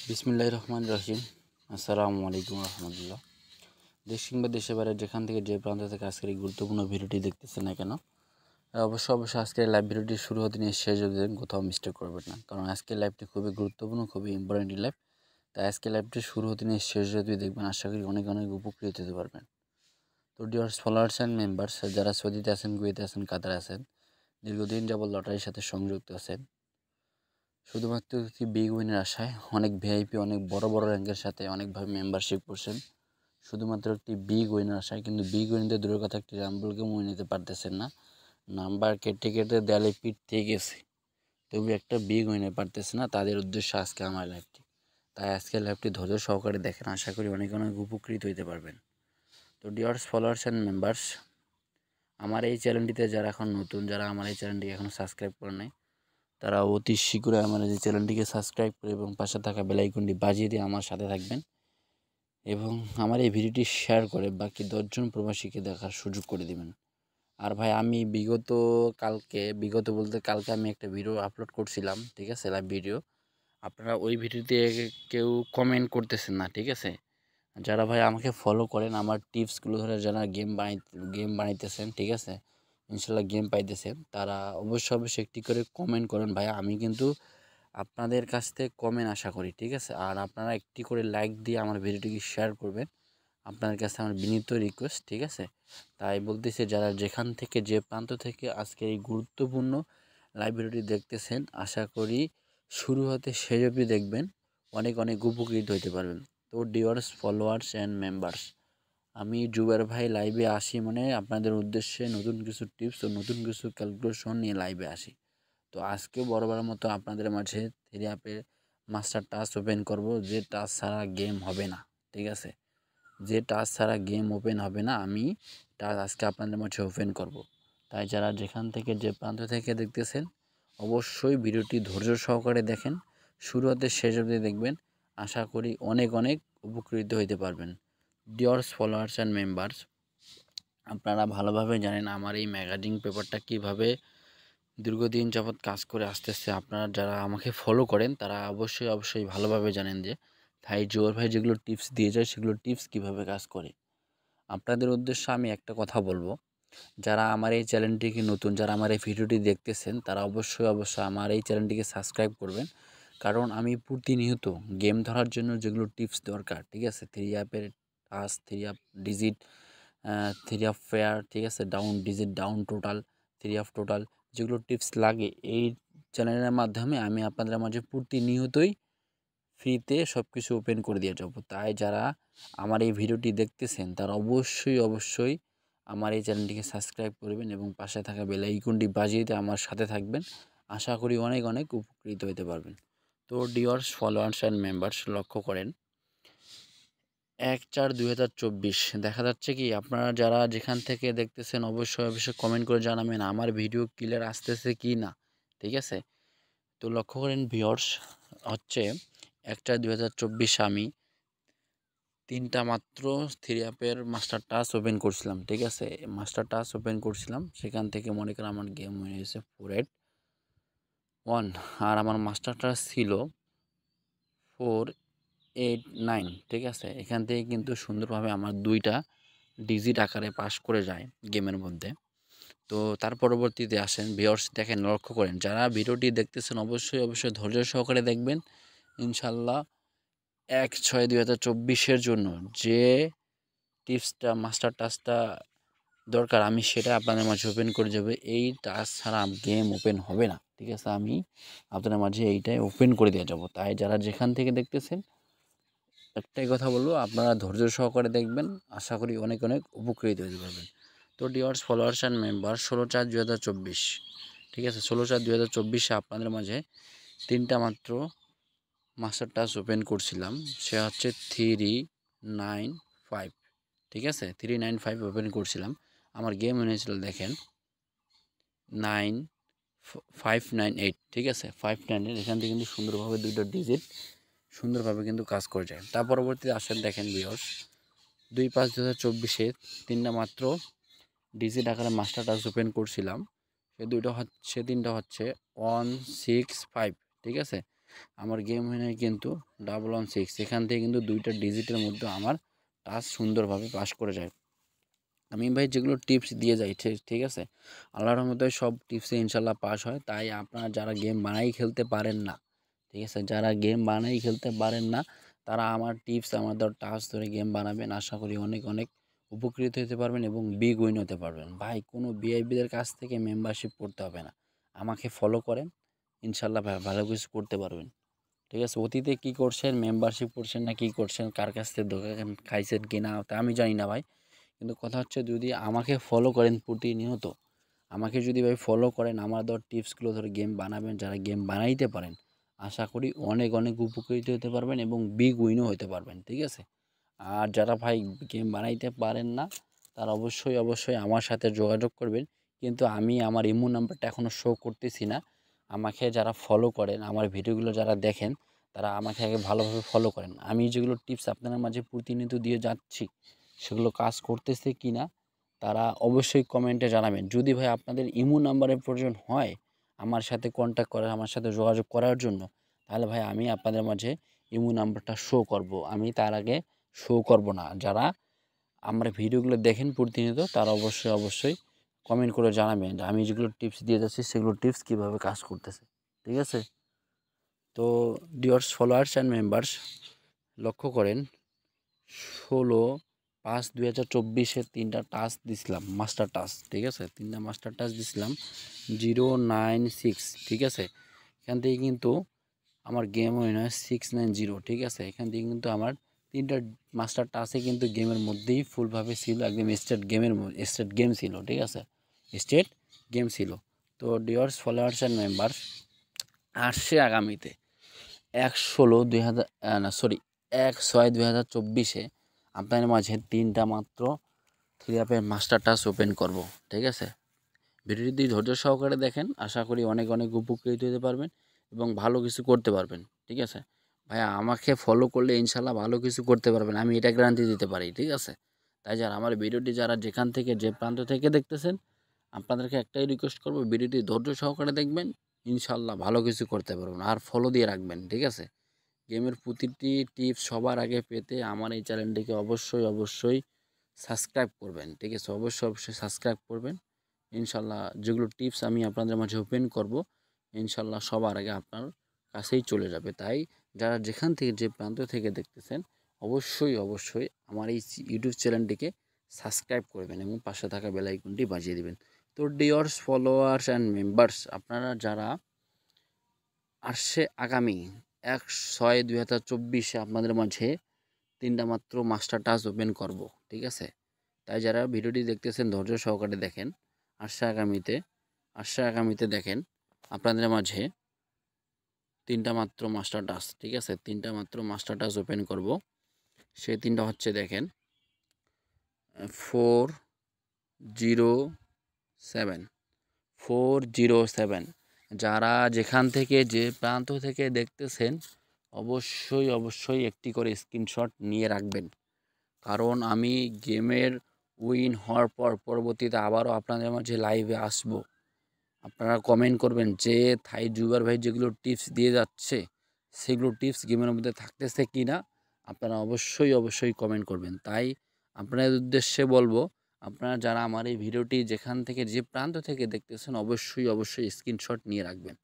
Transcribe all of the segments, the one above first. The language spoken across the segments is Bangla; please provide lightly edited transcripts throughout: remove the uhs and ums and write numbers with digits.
বিসমিল্লাহির রহমানির রহিম। আসসালামু আলাইকুম রহমতুল্লাহ। দেশ কিংবা দেশের বাইরে যেখান থেকে যে প্রান্ত থেকে আজকের এই গুরুত্বপূর্ণ ভিডিওটি দেখতেছেন না কেন, অবশ্যই আজকের লাইভ ভিডিওটি শুরু হতে নিয়ে শেষ যদি কোথাও মিস্টেক করবেন না, কারণ আজকের লাইভটি খুবই গুরুত্বপূর্ণ, খুবই ইম্পর্টেন্ট লাইভ। তাই আজকের লাইভটি শুরু হতে নিয়ে শেষ যদি দেখবেন, আশা করি অনেক উপকৃত হতে পারবেন। তো ডিয়ার ফলোয়ার্স অ্যান্ড মেম্বার্স, যারা সৌদিতে আছেন, কুয়েতে আছেন, কাতারে আছেন, দীর্ঘদিন যাবৎ লটারির সাথে সংযুক্ত আছেন, শুধুমাত্র একটি বিগ উইনের আশায় অনেক ভিআইপি, অনেক বড় র্যাঙ্কের সাথে অনেকভাবে মেম্বারশিপ করছেন শুধুমাত্র একটি বিগ উইনের আশায়, কিন্তু বিগ উইনদের দূরের কথা একটি রাম্বল গেম উইন নিতে পারতেছেন না। নাম্বার কেটে কেটে দেয়ালে পিঠ থেকে গেছে, তবু একটা বিগ উইনে পারতেছে না। তাদের উদ্দেশ্যে আজকে আমার লাইভটি। তাই আজকে লাইভটি ধৈর্য সহকারে দেখেন, আশা করি অনেক উপকৃত হইতে পারবেন। তো ডিয়ার্স ফলোয়ার্স অ্যান্ড মেম্বার্স, আমার এই চ্যানেলটিতে যারা এখন নতুন, যারা আমার এই চ্যানেলটিকে এখনও সাবস্ক্রাইব করে নাই, তারা অতি শীঘ্রই আমার এই চ্যানেলটিকে সাবস্ক্রাইব করে এবং পাশে থাকা বেল আইকনটি বাজিয়ে দিয়ে আমার সাথে থাকবেন এবং আমার এই ভিডিওটি শেয়ার করে বাকি 10জন প্রবাসীকে দেখার সুযোগ করে দিবেন। আর ভাই, আমি বিগত বলতে কালকে আমি একটা ভিডিও আপলোড করছিলাম, ঠিক আছে, লাইভ ভিডিও। আপনারা ওই ভিডিওতে কেউ কমেন্ট করতেছেন না, ঠিক আছে। যারা ভাই আমাকে ফলো করেন, আমার টিপসগুলো ধরে যারা গেম বানাইতেছেন, ঠিক আছে, ইনশাল্লাহ গেম পাইতেছেন, তারা অবশ্যই একটি করে কমেন্ট করেন। ভাই, আমি কিন্তু আপনাদের কাছ থেকে কমেন্ট আশা করি, ঠিক আছে। আর আপনারা একটি করে লাইক দিয়ে আমার ভিডিওটিকে শেয়ার করবেন, আপনার কাছে আমার বিনীত রিকোয়েস্ট, ঠিক আছে। তাই বলতেছি, যারা যেখান থেকে যে প্রান্ত থেকে আজকে এই গুরুত্বপূর্ণ লাইভ ভিডিওটি দেখতেছেন, আশা করি শুরু হতে শেষ অবধি দেখবেন, অনেক উপকৃত হতে পারবেন। তো ডিয়ার্স ফলোয়ার্স অ্যান্ড মেম্বার্স, আমি জুবের ভাই লাইভে আসি মানে আপনাদের উদ্দেশ্যে নতুন কিছু টিপস ও নতুন কিছু ক্যালকুলেশন নিয়ে লাইভে আসি। তো আজকেও বরাবরের মতো আপনাদের মাঝে থ্রি অ্যাপের মাস্টার টাচ ওপেন করব, যে টাচ ছাড়া গেম হবে না, ঠিক আছে। যে টাচ ছাড়া গেম ওপেন হবে না, আমি টাচ আজকে আপনাদের মাঝে ওপেন করব। তাই যারা যেখান থেকে যে প্রান্ত থেকে দেখতেছেন, অবশ্যই ভিডিওটি ধৈর্য সহকারে দেখেন, শুরু হতে শেষ অবধি দেখবেন, আশা করি অনেক উপকৃত হইতে পারবেন। ডিয়ার্স ফলোয়ার্স অ্যান্ড মেম্বার্স, আপনারা ভালোভাবে জানেন আমার এই ম্যাগাজিন পেপারটা কিভাবে দীর্ঘদিন যাবৎ কাজ করে আসতেছে। আপনারা যারা আমাকে ফলো করেন, তারা অবশ্যই ভালোভাবে জানেন যে ভাই জোয়ার ভাই যেগুলো টিপস দিয়ে যায়, সেগুলো টিপস কিভাবে কাজ করে। আপনাদের উদ্দেশ্যে আমি একটা কথা বলবো, যারা আমার এই চ্যানেলটিকে নতুন, যারা আমার এই ভিডিওটি দেখতেছেন, তারা অবশ্যই আমার এই চ্যানেলটিকে সাবস্ক্রাইব করবেন, কারণ আমি প্রতিনিয়ত গেম ধরার জন্য যেগুলো টিপস দরকার, ঠিক আছে, থ্রি অ্যাপের touch, three app digit, three app fair, ঠিক আছে, down digit, down total, three app total, যেগুলো টিপস লাগে, এই চ্যানেলের মাধ্যমে আমি আপনাদের মাঝে প্রতিনিয়তই ফ্রিতে সব কিছু ওপেন করে দিয়ে যাব। তাই যারা আমার এই ভিডিওটি দেখতেছেন, তারা অবশ্যই আমার এই চ্যানেলটিকে সাবস্ক্রাইব করবেন এবং পাশে থাকা বেল আইকনটি বাজিয়ে দিয়ে আমার সাথে থাকবেন, আশা করি অনেক উপকৃত হতে পারবেন। তো ডিয়ার্স ফলোয়ার্স অ্যান্ড মেম্বার্স, লক্ষ্য করেন 1/4/2024 দেখা যাচ্ছে কি, আপনারা যারা যেখান থেকে দেখতেছেন অবশ্যই কমেন্ট করে জানাবেন আমার ভিডিও ক্লিয়ার আসতেছে কি না, ঠিক আছে। তো লক্ষ্য করেন ভিউয়ার্স, হচ্ছে 1/4/2024 আমি 3টা মাত্র থ্রি অ্যাপের মাস্টার টাচ ওপেন করছিলাম, ঠিক আছে। মাস্টার টাচ ওপেন করছিলাম, সেখান থেকে মনে করেন আমার গেম হয়ে গেছে 481, আর আমার মাস্টার টাচ ছিল 489, ঠিক আছে। এখান থেকে কিন্তু সুন্দরভাবে আমার 2টা ডিজিট আকারে পাস করে যায় গেমের মধ্যে। তো তার পরবর্তীতে আসেন ভিউয়ার্স, দেখেন, লক্ষ্য করেন, যারা ভিডিওটি দেখতেছেন অবশ্যই ধৈর্য সহকারে দেখবেন। ইনশাল্লাহ 1/6/2024 জন্য যে টিপসটা, মাস্টার টাচটা দরকার, আমি সেটা আপনাদের মাঝে ওপেন করে যাবে। এই টাচ ছাড়া গেম ওপেন হবে না, ঠিক আছে। আমি আপনাদের মাঝে এইটাই ওপেন করে দিয়ে যাব। তাই যারা যেখান থেকে দেখতেছেন, একটাই কথা বলবো, আপনারা ধৈর্য সহকারে দেখবেন, আশা করি অনেক উপকৃত হতে পারবেন। তো ডিয়ার্স ফলোয়ার্স অ্যান্ড মেম্বার, 16/4/2024, ঠিক আছে, 16/4/2024 আপনাদের মাঝে 3টা মাত্র মাস্টার টাচ ওপেন করছিলাম, সে হচ্ছে 395, ঠিক আছে, 395 ওপেন করছিলাম। আমার গেম এনেছিল, দেখেন, 598, ঠিক আছে, 598। এখান থেকে কিন্তু সুন্দরভাবে 2টা ডিজিট সুন্দরভাবে কিন্তু কাজ করে যায়। তার পরবর্তীতে আসেন, দেখেন ভিউয়ার্স, 2/5/2024 3টা মাত্র ডিজিট আকারে মাস্টার টাচ ওপেন করছিলাম, সেই 3টা হচ্ছে 165, ঠিক আছে। আমার গেম উইনার কিন্তু 116, এখান থেকে কিন্তু 2টা ডিজিটের মধ্যে আমার টাস্ক সুন্দরভাবে পাস করে যায়। আমি ভাই যেগুলো টিপস দিয়ে যাই ঠিক আছে, আল্লাহর রহমতে সব টিপসে ইনশাল্লাহ পাস হয়। তাই আপনারা যারা গেম বানাই খেলতে পারেন না, ঠিক আছে, যারা গেম বানাই খেলতে পারেন না তারা আমার টিপস আমাদের টাস্ক ধরে গেম বানাবেন। আশা করি অনেক অনেক উপকৃত হতে পারবেন এবং বিগ উইন হতে পারবেন। ভাই কোনো ভিআইপিদের কাছ থেকে মেম্বারশিপ করতে হবে না, আমাকে ফলো করেন, ইনশাল্লাহ ভালো কিছু করতে পারবেন। ঠিক আছে, অতীতে কী করছেন, মেম্বারশিপ করছেন না কী করছেন, কার কাছ থেকে দোকান খাইছেন কি না তা আমি জানি না ভাই, কিন্তু কথা হচ্ছে যদি আমাকে ফলো করেন প্রতিনিয়ত, আমাকে যদি ভাই ফলো করেন, আমার ধর টিপসগুলো ধরে গেম বানাবেন, যারা গেম বানাইতে পারেন আশা করি অনেক অনেক উপকৃত হতে পারবেন এবং বিগ উইনও হতে পারবেন। ঠিক আছে, আর যারা ভাই গেম বানাইতে পারেন না তারা অবশ্যই অবশ্যই আমার সাথে যোগাযোগ করবেন, কিন্তু আমি আমার ইমো নাম্বারটা এখনও শো করতেছি না। আমাকে যারা ফলো করেন, আমার ভিডিওগুলো যারা দেখেন তারা আমাকে আগে ভালোভাবে ফলো করেন। আমি যেগুলো টিপস আপনাদের মাঝে প্রতিনিয়ত দিয়ে যাচ্ছি সেগুলো কাজ করতেছে কি না তারা অবশ্যই কমেন্টে জানাবেন। যদি ভাই আপনাদের ইমো নাম্বারের প্রয়োজন হয় আমার সাথে কন্ট্যাক্ট করার, আমার সাথে যোগাযোগ করার জন্য, তাহলে ভাই আমি আপনাদের মাঝে ইমো নাম্বারটা শো করব, আমি তার আগে শো করব না। যারা আমার ভিডিওগুলো দেখেন প্রতিনিয়ত তারা অবশ্যই অবশ্যই কমেন্ট করে জানাবেন যে আমি যেগুলো টিপস দিয়ে যাচ্ছি সেগুলো টিপস কীভাবে কাজ করতেছে। ঠিক আছে, তো ডিয়ার্স ফলোয়ার্স অ্যান্ড মেম্বার্স, লক্ষ্য করেন 16/5/2024 3টা টাস্ক দিছিলাম, মাস্টার টাস্ক। ঠিক আছে, 3টা মাস্টার টাস্ক দিছিলাম 096। ঠিক আছে, এখান থেকে কিন্তু আমার গেম উইনার 690। ঠিক আছে, এখান থেকে কিন্তু আমার 3টা মাস্টার টাস্কে কিন্তু গেমের মধ্যেই ফুলভাবে ছিল, একদম স্টেট গেম ছিল। ঠিক আছে, স্টেট গেম ছিল। তো ডিয়ার্স ফলোয়ার্স অ্যান্ড মেম্বার্স, আসছে আগামীতে 1/6/2024 আপনাদের মাঝে 3টা মাত্র 3 মাস্টার টাস্ক ওপেন করব। ঠিক আছে, ভিডিওটি ধৈর্য সহকারে দেখেন, আশা করি অনেক অনেক উপকৃত হতে পারবেন এবং ভালো কিছু করতে পারবেন। ঠিক আছে ভাইয়া, আমাকে ফলো করলে ইনশাল্লাহ ভালো কিছু করতে পারবেন, আমি এটা গ্যারান্টি দিতে পারি। ঠিক আছে, তাই যারা আমার ভিডিওটি যারা যেখান থেকে যে প্রান্ত থেকে দেখতেছেন আপনাদেরকে একটাই রিকোয়েস্ট করব, ভিডিওটি ধৈর্য সহকারে দেখবেন, ইনশাল্লাহ ভালো কিছু করতে পারবেন। আর ফলো দিয়ে রাখবেন। ঠিক আছে, গেমের প্রতিটি টিপস সবার আগে পেতে আমার এই চ্যানেলটিকে অবশ্যই অবশ্যই সাবস্ক্রাইব করবেন। ঠিক আছে, অবশ্যই অবশ্যই সাবস্ক্রাইব করবেন। ইনশাল্লাহ যেগুলো টিপস আমি আপনাদের মাঝে ওপেন করব ইনশাল্লাহ সবার আগে আপনার কাছেই চলে যাবে। তাই যারা যেখান থেকে যে প্রান্ত থেকে দেখতেছেন অবশ্যই অবশ্যই আমার এই ইউটিউব চ্যানেলটিকে সাবস্ক্রাইব করবেন এবং পাশে থাকা বেল আইকনটি বাজিয়ে দিবেন। তো ডিয়ার্স ফলোয়ার্স অ্যান্ড মেম্বার্স, আপনারা যারা আসছে আগামী 1/6/2024 আপনাদের মাঝে 3টা মাত্র মাস্টার টাস্ক ওপেন করব। ঠিক আছে, তাই যারা ভিডিওটি দেখতেছেন ধৈর্য সহকারে দেখেন। আসছে আগামীতে দেখেন আপনাদের মাঝে 3টা মাত্র মাস্টার টাস্ক। ঠিক আছে, 3টা মাত্র মাস্টার টাস্ক ওপেন করব। সেই 3টা হচ্ছে দেখেন 407। যারা যেখান থেকে যে প্রান্ত থেকে দেখতেছেন অবশ্যই অবশ্যই একটি করে স্ক্রিনশট নিয়ে রাখবেন, কারণ আমি গেমের উইন হওয়ার পর পরবর্তীতে আবারও আপনাদের মাঝে লাইভে আসব। আপনারা কমেন্ট করবেন যে থাই জুবার ভাই যেগুলো টিপস দিয়ে যাচ্ছে সেগুলো টিপস গেমের মধ্যে থাকতেছে কি না, আপনারা অবশ্যই অবশ্যই কমেন্ট করবেন। তাই আপনাদের উদ্দেশ্যে বলবো, আপনারা যারা আমার এই ভিডিওটি যেখান থেকে যে প্রান্ত থেকে দেখতেছেন অবশ্যই অবশ্যই স্ক্রিনশট নিয়ে রাখবেন।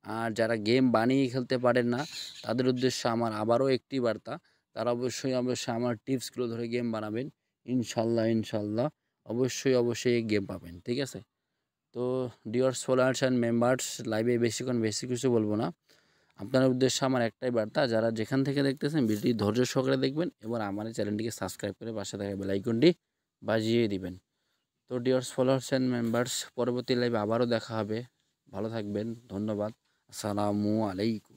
আর যারা গেম বানিয়ে খেলতে পারেন না তাদের উদ্দেশ্যে আমার আবারও একটি বার্তা, তারা অবশ্যই অবশ্যই আমার টিপসগুলো ধরে গেম বানাবেন, ইনশাল্লাহ ইনশাল্লাহ অবশ্যই অবশ্যই গেম পাবেন। ঠিক আছে, তো ডিয়ার্স ফলোয়ার্স অ্যান্ড মেম্বার্স, লাইভে বেশিক্ষণ বেশি কিছু বলবো না, আপনার উদ্দেশ্যে আমার একটাই বার্তা, যারা যেখান থেকে দেখতেছেন ভিডিওটি ধৈর্য সহকারে দেখবেন এবং আমার চ্যানেলটিকে সাবস্ক্রাইব করে পাশে থাকা বেল আইকনটি বাজিয়ে দিবেন। তো ডিয়ার্স ফলোয়ার্স অ্যান্ড মেম্বার্স, পরবর্তী লাইভে আবারও দেখা হবে। ভালো থাকবেন, ধন্যবাদ, আসসালামু আলাইকুম।